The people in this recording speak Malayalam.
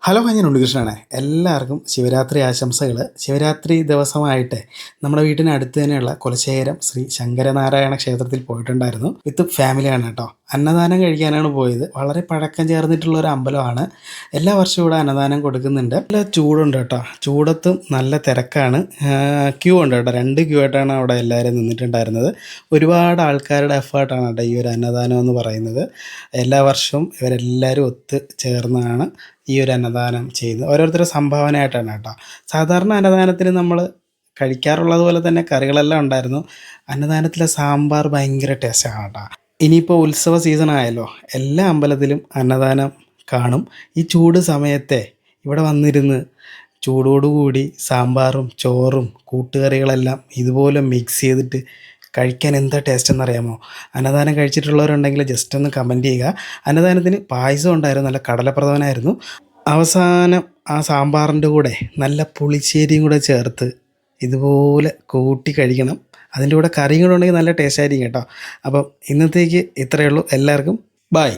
ഹലോ, ഞാൻ ഉണ്ണികൃഷ്ണനാണ്. എല്ലാവർക്കും ശിവരാത്രി ആശംസകൾ. ശിവരാത്രി ദിവസമായിട്ട് നമ്മുടെ വീട്ടിനടുത്ത് തന്നെയുള്ള കുലശേഖരം ശ്രീ ശങ്കരനാരായണ ക്ഷേത്രത്തിൽ പോയിട്ടുണ്ടായിരുന്നു. വിത്ത് ഫാമിലിയാണ് കേട്ടോ. അന്നദാനം കഴിക്കാനാണ് പോയത്. വളരെ പഴക്കം ചേർന്നിട്ടുള്ള ഒരു അമ്പലമാണ്. എല്ലാ വർഷവും ഇവിടെ അന്നദാനം കൊടുക്കുന്നുണ്ട്. നല്ല ചൂടുണ്ട് കേട്ടോ. ചൂടത്തും നല്ല തിരക്കാണ്. ക്യൂ ഉണ്ട് കേട്ടോ. 2 ക്യൂ ആയിട്ടാണ് അവിടെ എല്ലാവരും നിന്നിട്ടുണ്ടായിരുന്നത്. ഒരുപാട് ആൾക്കാരുടെ എഫേർട്ടാണ് കേട്ടോ ഈ ഒരു അന്നദാനം എന്ന് പറയുന്നത്. എല്ലാ വർഷവും ഇവരെല്ലാവരും ഒത്ത് ചേർന്നാണ് ഈ ഒരു അന്നദാനം ചെയ്ത് ഓരോരുത്തരുടെ സംഭാവനയായിട്ടാണ് കേട്ടോ. സാധാരണ അന്നദാനത്തിന് നമ്മൾ കഴിക്കാറുള്ളത് പോലെ തന്നെ കറികളെല്ലാം ഉണ്ടായിരുന്നു. അന്നദാനത്തിലെ സാമ്പാർ ഭയങ്കര ടേസ്റ്റാണ് കേട്ടോ. ഇനിയിപ്പോൾ ഉത്സവ സീസൺ ആയല്ലോ, എല്ലാ അമ്പലത്തിലും അന്നദാനം കാണും. ഈ ചൂട് സമയത്തെ ഇവിടെ വന്നിരുന്ന് ചൂടോടുകൂടി സാമ്പാറും ചോറും കൂട്ടുകറികളെല്ലാം ഇതുപോലെ മിക്സ് ചെയ്തിട്ട് കഴിക്കാൻ എന്താ ടേസ്റ്റ് എന്നറിയാമോ? അന്നദാനം കഴിച്ചിട്ടുള്ളവരുണ്ടെങ്കിൽ ജസ്റ്റ് ഒന്ന് കമൻറ്റ് ചെയ്യുക. അന്നദാനത്തിന് പായസം ഉണ്ടായിരുന്നു, നല്ല കടലപ്രഥമനായിരുന്നു. അവസാനം ആ സാമ്പാറിൻ്റെ കൂടെ നല്ല പുളിശ്ശേരിയും കൂടെ ചേർത്ത് ഇതുപോലെ കൂട്ടി കഴിക്കണം. അതിൻ്റെ കൂടെ കറിയും കൂടെ ഉണ്ടെങ്കിൽ നല്ല ടേസ്റ്റ് ആയിരിക്കും കേട്ടോ. അപ്പം ഇന്നത്തേക്ക് ഇത്രയേ ഉള്ളൂ. എല്ലാവർക്കും ബൈ.